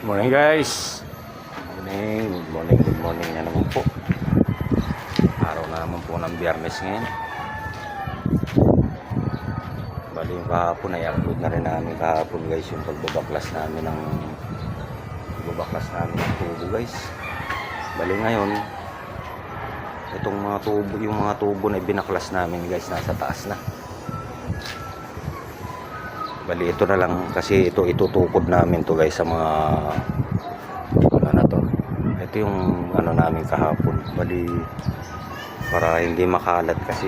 Morning guys. Good morning na naman po. Araw na naman po ng Biyernes ngayon. Bali yung kahapon ay upload na rin namin kahapon guys yung pagbabaklas namin ng tubo guys. Bali ngayon itong mga tubo na binaklas namin guys nasa taas na. Bali ito na lang kasi ito itutukod namin to guys sa mga ano na to. Ito yung ano namin kahapon. Bali para hindi makalat kasi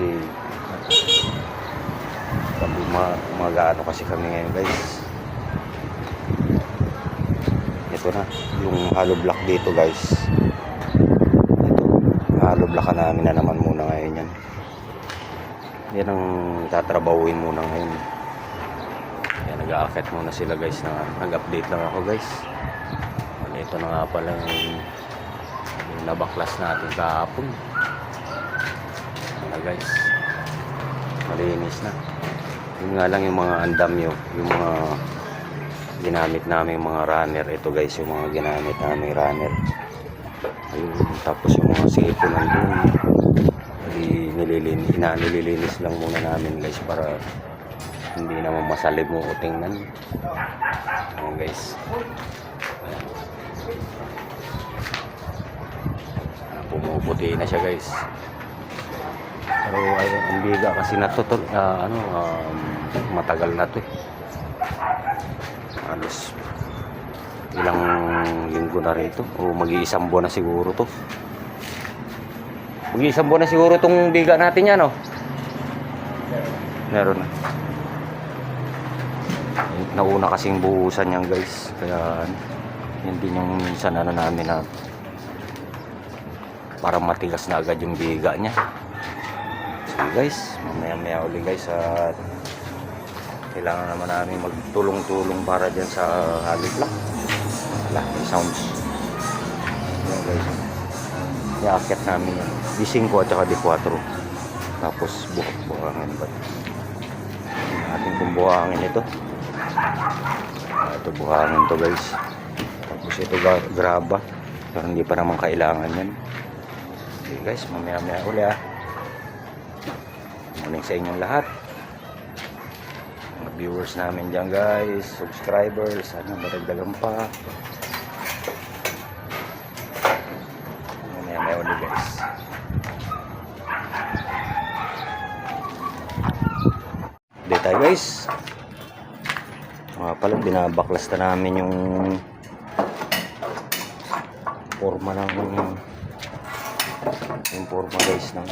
mag-ano kasi kami ngayon guys. Ito na yung hollow block dito guys. Ito hollow block namin na naman muna ngayon yan. Yan ang tatrabahuin muna ngayon. Yan, nag-a-akit muna sila guys na nag-update lang ako guys. Ito na nga pala yung nabaklas natin kahapon. Ano guys, malinis na. Yun nga lang yung mga andamyo, yung mga ginamit namin mga runner. Ito guys yung mga ginamit namin runner. Ayun, tapos yung mga sipo nandun. Nililinis lang muna namin guys para hindi naman masalib mo o tingnan. Ayan guys. Pumuputi na siya guys. Pero ang biga kasi na to, matagal na to eh. Halos ilang linggo na rito o mag-iisang buwan na siguro to. Mag-iisang buwan na siguro tong biga natin yan, no? Meron na. Nauna kasing buhusan yan guys, kaya yun din yung minsan ano namin na para matigas na agad yung biga nya. So guys, mamaya uli guys at kailangan naman namin magtulong-tulong para dyan sa hollow block. Wala, may sounds. Yan guys, i-akit namin yan D5 at saka D4, tapos buhangin ba natin kung buhangin ito. Ito buhangin to guys, tapos ito graba pero hindi pa naman kailangan yan. Okay guys, mamaya uli morning sa inyong lahat, mga viewers namin dyan guys, subscribers, sana madagdagan pa. Mamaya uli guys. Dito tayo guys. Pala binabaklas na namin yung forma guys ng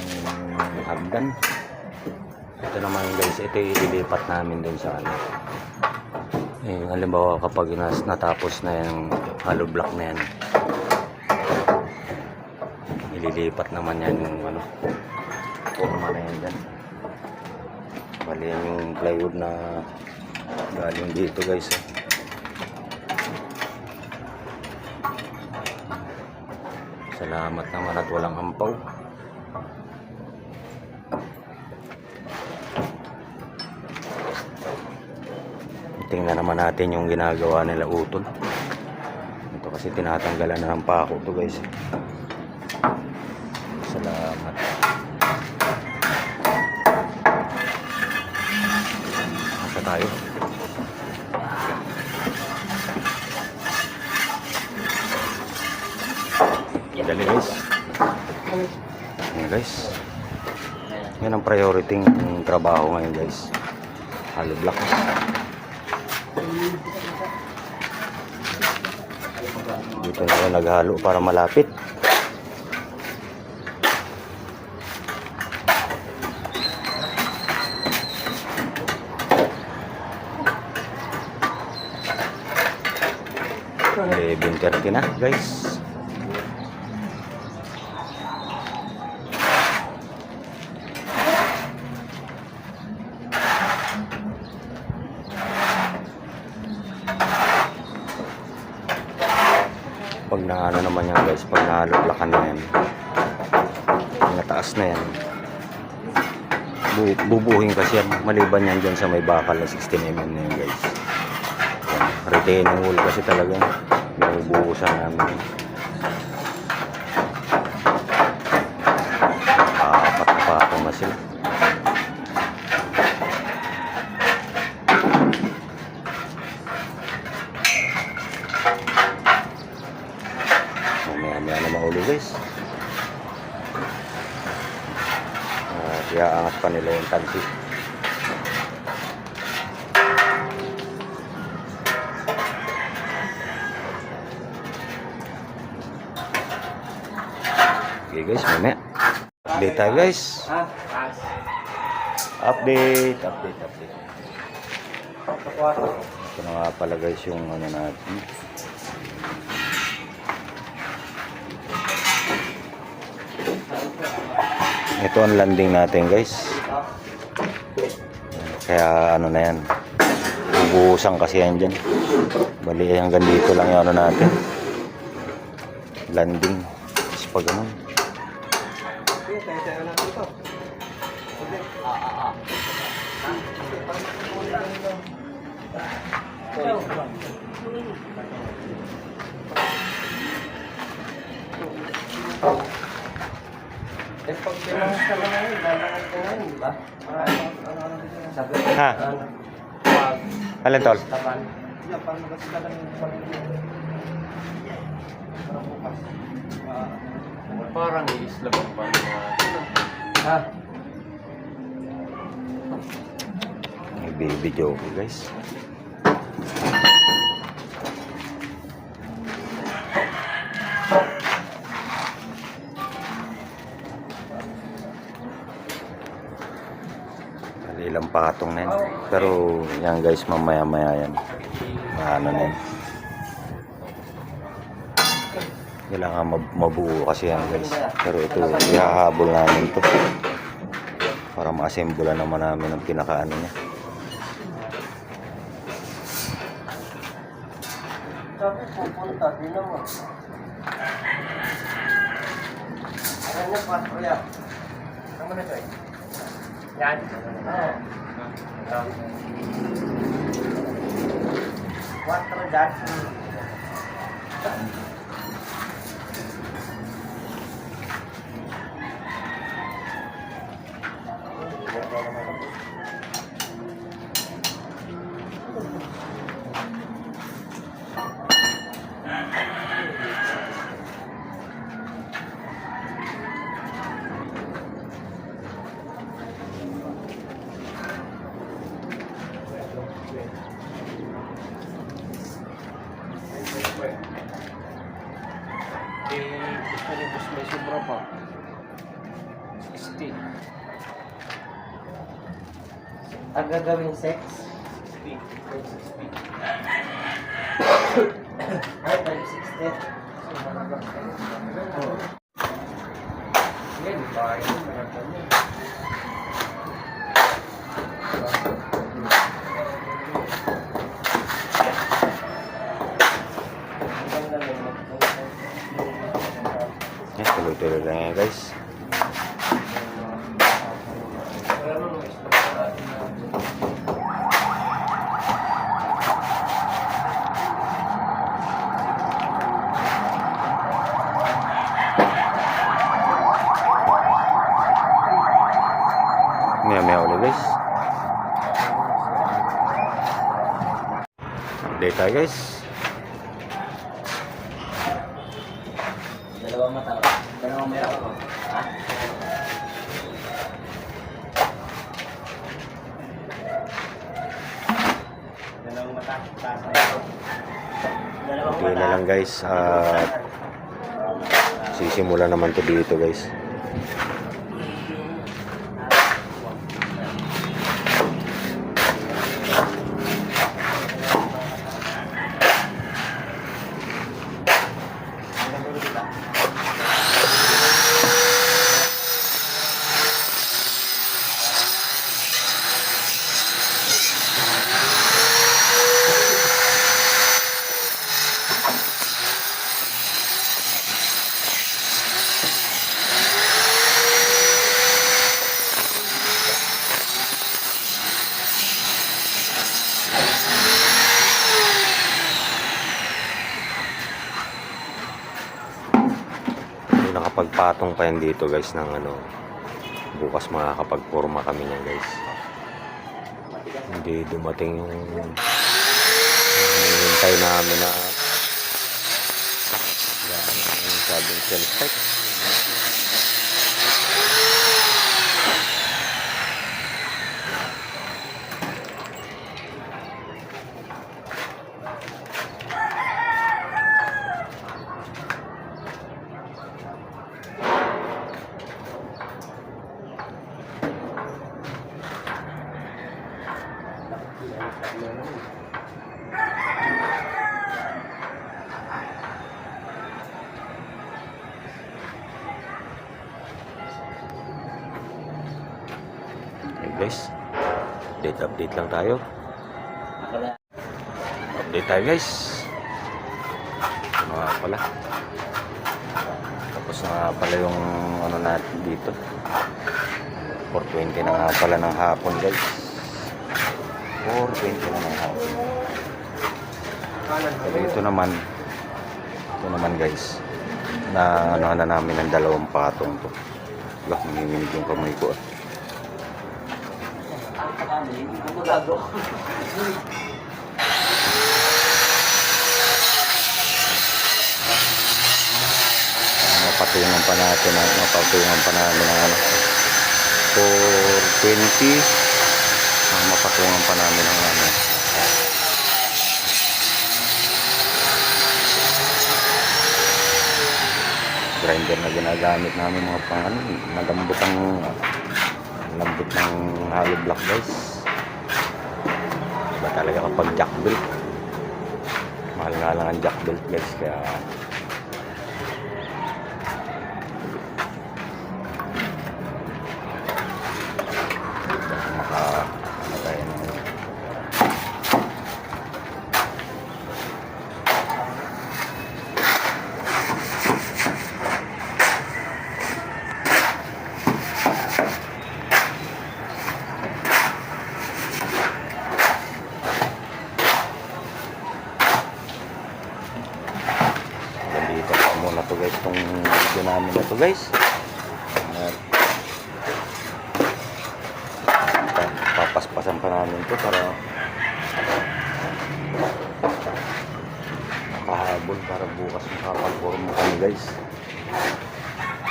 hagdan. Ito naman guys, ito ililipat namin dun sa ano. Halimbawa kapag natapos na yung hollow block na yan, ililipat naman yan yung ano, forma na yan dyan. Bali yan yung plywood na galing dito guys. Salamat naman at walang ampaw. Tingnan naman natin yung ginagawa nila utol. Ito kasi tinatanggalan na ng pako to guys. Salamat. Masa tayo. Dali guys. Ayan guys. Yan ang priority ng trabaho ngayon guys. Hollow block. Dito na ako naghalo para malapit. Binterti na guys. Pag naano naman yan guys, pag nahalublakan na yan, nataas na yan, bubuhin kasi yan, maliban yan dyan sa may bakal na 16mm na yan guys. Yan, retaining wall kasi talaga Binubuhusan namin. Apat na patong na sila. Mamaya-maya na mahuli guys. Iaangat pa nila yung tansi. Okay guys, mamaya update tayo guys. Update. Ito na nga pala guys yung ano natin. Ito ang landing natin guys. Kaya ano na yan, bubuhusan kasi yan dyan. Bali hanggang dito lang yung ano natin, landing. Tapos pag ganun, pag pinangas ka na ngayon, lalakad ka ngayon, di ba? ha? Alin tol? Taban. Yeah, parang magkasita lang yung parang bukas. Parang isla bang pa Ha? May baby joke guys. Ilang patong na yan. Pero yan guys, mamaya-maya yan. Ano na yan. Kailangan mabuo kasi yan guys. Pero ito, ihahabol namin ito. Para ma-assemble naman namin ang pinakaano niya. Sabi, pupunta, di naman. Ayan na pa, kuya. Ano na ito eh? Yan. Oo. Quattro dyan. gusto ni boss may sobra pa. 60. Ang gagawin sex? 60. Ay, 560. Yan, bahay mo, malagyan mo. Yes, tuloy-tuloy lang yan guys. Maya-maya ulit guys. Update tayo guys. Dalawang mata. Dalawang mata ko. Ha? Dalawang mata. Dalawang Ito na lang guys. Sisimula naman to dito guys. nakapagpatong pa yan dito guys ng ano, bukas makakapagporma kami niyan guys. Hindi dumating yung hintay namin na yung sabing self-type. Okay guys, update lang tayo. Update tayo guys. Ano nga pala, tapos na nga pala yung ano natin dito. 4:20 na nga pala ng hapon guys. 4:20 na ng hapon. Pero ito naman guys, na ano na namin ng dalawang patong to. Wala, nanginginig yung kamay ko. Mapatungan pa namin ng ano, 4:20. Mapatungan pa namin ng ano, grinder na ginagamit namin mga pang ano, malambot ng hollow block guys. Iba talaga kapag jack belt, mahal nga lang ang jack belt guys, kaya ano tayo ng dito pa muna to guys, itong video namin na to guys. Papaspasan pa namin to para makahabol, para bukas makapag-forma kami guys.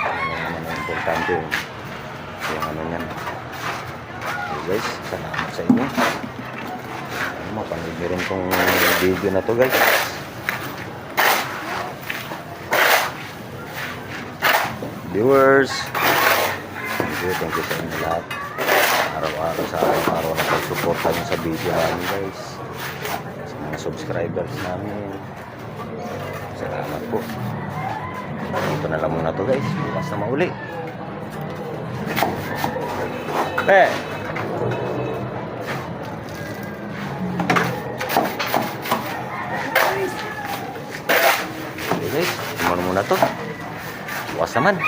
Ano naman ang importante yung ano yan. Okay guys, salamat sa inyo. Mapanood nyo rin tong video na to guys. Viewers, thank you sa inyo lahat. Araw-araw sa araw-araw na pag-suporta nyo sa video namin guys. Sa mga subscribers namin, salamat po. Dito na lang muna to guys, bukas na mauli. Okay guys, muna to, bukas naman.